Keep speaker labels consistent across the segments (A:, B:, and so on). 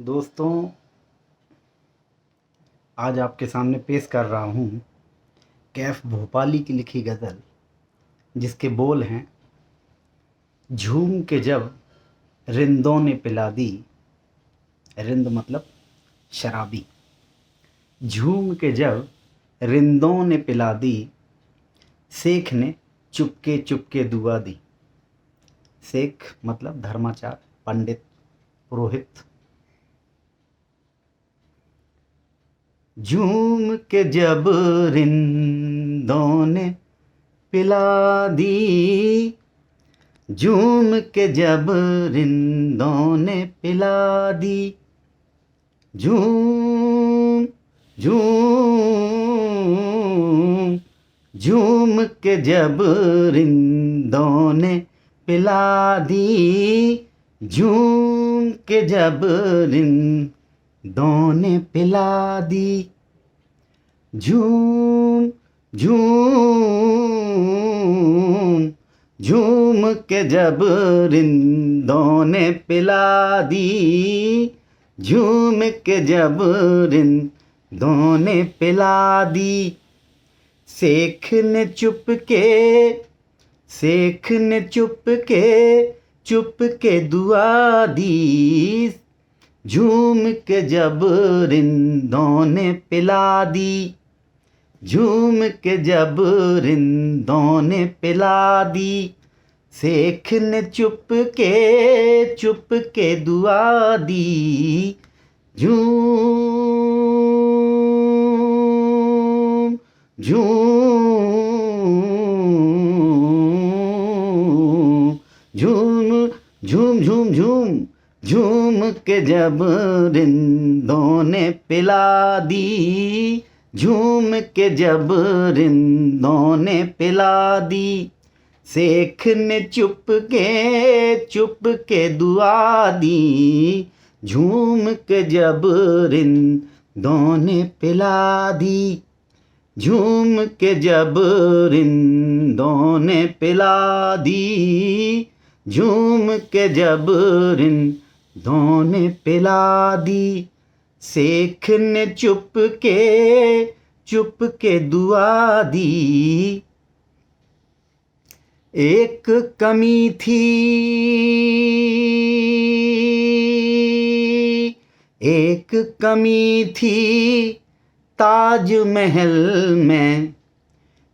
A: दोस्तों, आज आपके सामने पेश कर रहा हूँ कैफ भोपाली की लिखी गज़ल, जिसके बोल हैं। झूम के जब रिंदों ने पिला दी, रिंद मतलब शराबी। झूम के जब रिंदों ने पिला दी, शेख ने चुपके चुपके दुआ दी। शेख मतलब धर्माचार्य, पंडित, पुरोहित। झूम के जब रिंदों ने पिला दी, झूम के जब रिंदों ने पिला दी। झूम झूम झूम के जब रिंदों ने पिला दी, झूम के जब रिंदों ने पिला दी। झूम झूम झूम के जब रिंदों ने पिला दी, झूम के जब रिंदों ने पिला दी। शेख ने चुपके दुआ दी, झूम के जब रिंदों ने पिला दी। झूम के जब रिंदों ने पिला दी। शेख ने चुपके दुआ दी। झूम झूम झूम झूम झूम झूम झूम के जब रिंदों ने पिला दी, झूम के जब रिंदों ने पिला दी। शेख ने चुपके दुआ दी, झूम के जब रिंदों ने पिला दी। झूम के जब रिंदों ने पिला दी, झूम के जब रिंदों ने पिला दी। शेख ने चुपके दुआ दी। एक कमी थी ताज महल में।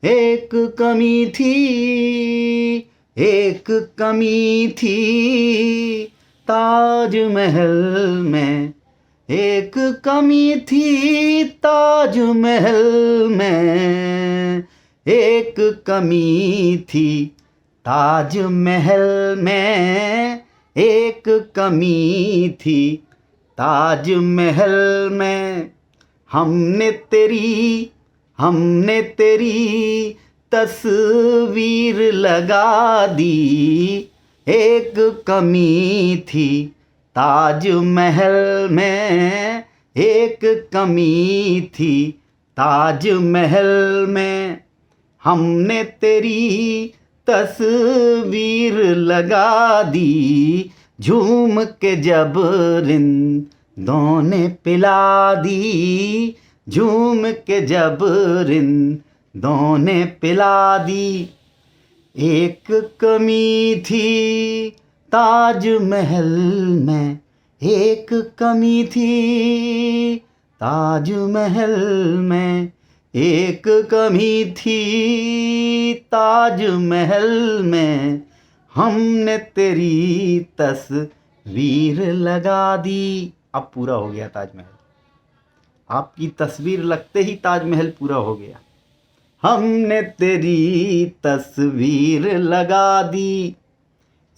A: एक कमी थी ताज महल में। एक कमी थी ताज महल में। एक कमी थी ताज महल में। एक कमी थी ताज महल में। हमने तेरी तस्वीर लगा दी। एक कमी थी ताज महल में। एक कमी थी ताज महल में। हमने तेरी तस्वीर लगा दी, झूम के जब रिंदों ने पिला दी। झूम के जब रिंदों ने पिला दी। एक कमी थी ताज महल में। एक कमी थी ताज महल में। एक कमी थी ताज महल में। हमने तेरी तस्वीर लगा दी। अब पूरा हो गया ताजमहल। आपकी तस्वीर लगते ही ताजमहल पूरा हो गया। हमने तेरी तस्वीर लगा दी।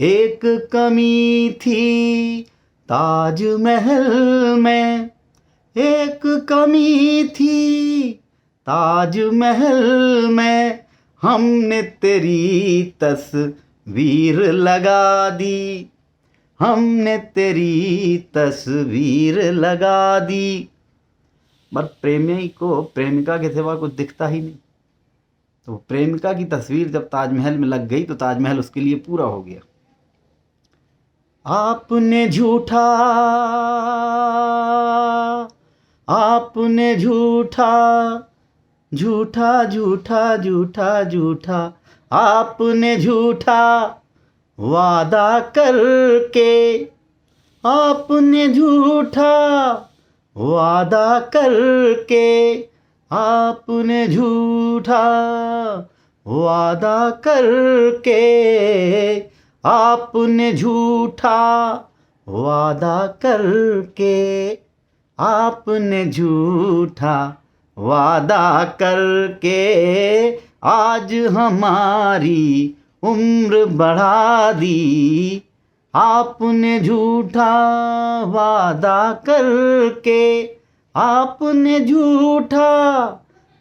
A: एक कमी थी ताजमहल में। एक कमी थी ताजमहल में। हमने तेरी तस्वीर लगा दी। हमने तेरी तस्वीर लगा दी। पर प्रेमी को प्रेमिका के सिवा कुछ दिखता ही नहीं, तो प्रेमिका की तस्वीर जब ताजमहल में लग गई तो ताजमहल उसके लिए पूरा हो गया। आपने झूठा झूठा झूठा झूठा झूठा आपने झूठा वादा करके, आपने झूठा वादा करके, आपने झूठा वादा करके, आपने झूठा वादा करके, आपने झूठा वादा करके आज हमारी उम्र बढ़ा दी। आपने झूठा वादा करके, आपने झूठा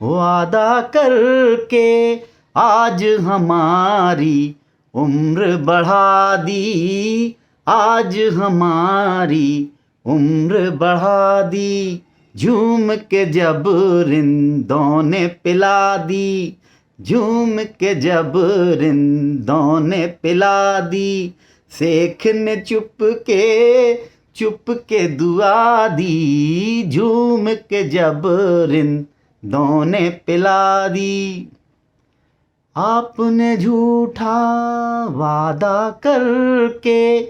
A: वादा करके आज हमारी उम्र बढ़ा दी। आज हमारी उम्र बढ़ा दी। झूम के जब रिंदों ने पिला दी, झूम के जब रिंदों ने पिला दी। शेख ने चुप के दुआ दी, झूम के जब रिंदों ने पिला दी। आपने झूठा वादा करके,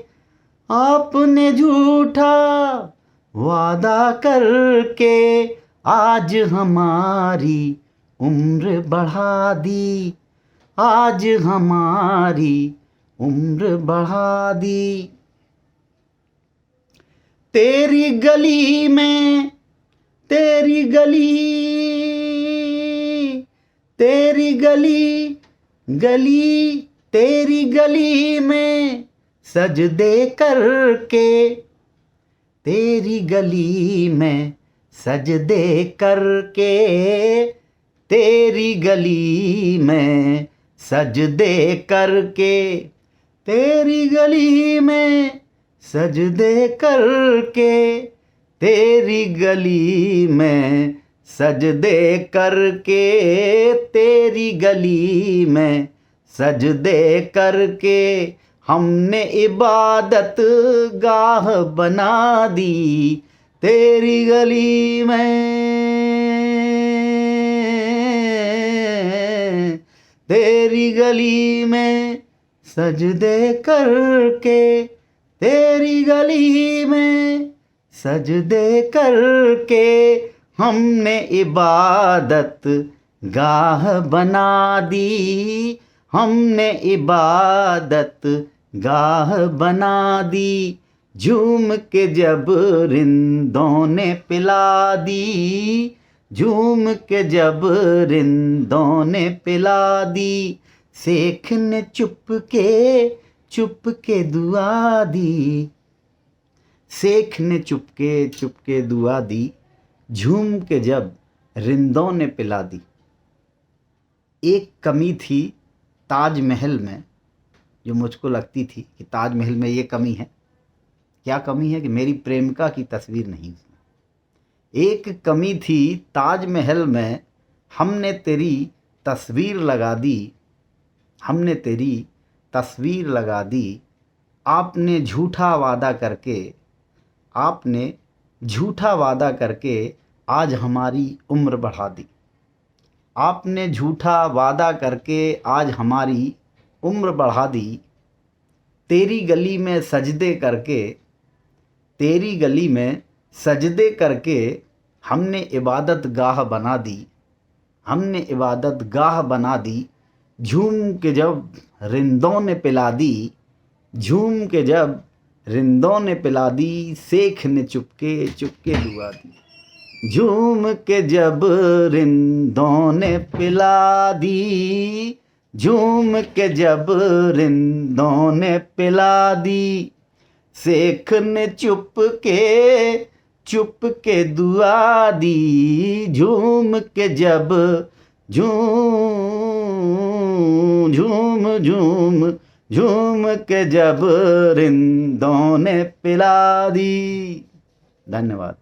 A: आपने झूठा वादा करके आज हमारी उम्र बढ़ा दी। आज हमारी उम्र बढ़ा दी। तेरी गली में, तेरी गली, तेरी गली, गली, तेरी गली में सजदे करके, तेरी गली में सजदे करके, तेरी गली में सजदे करके, तेरी गली में सजदे करके, तेरी गली में सजदे करके, तेरी गली में सजदे करके हमने इबादत गाह बना दी। तेरी गली में, तेरी गली में सजदे करके, तेरी गली में सजदे करके हमने इबादत गाह बना दी। हमने इबादत गाह बना दी। झूम के जब रिंदों ने पिला दी, झूम के जब रिंदों ने पिला दी। शेख ने चुप के दुआ दी, शेख ने चुप के दुआ दी। झूम के जब रिंदों ने पिला दी। एक कमी थी ताजमहल में जो मुझको लगती थी कि ताजमहल में ये कमी है। क्या कमी है? कि मेरी प्रेमिका की तस्वीर नहीं उसमें। एक कमी थी ताजमहल में, हमने तेरी तस्वीर लगा दी, हमने तेरी तस्वीर लगा दी। आपने झूठा वादा करके, आपने झूठा वादा करके आज हमारी उम्र बढ़ा दी। आपने झूठा वादा करके आज हमारी उम्र बढ़ा दी। तेरी गली में सजदे करके, तेरी गली में सजदे करके हमने इबादत गाह बना दी, हमने इबादत गाह बना दी। झूम के जब रिंदों ने पिला दी, झूम के जब रिंदों ने पिला दी। शेख ने चुपके दुआ दी। झूम के जब रिंदों ने पिला दी, झूम के जब रिंदों ने पिला दी। शेख ने चुप के दुआ दी। झूम के जब झूम के जब रिंदों ने पिला दी। धन्यवाद।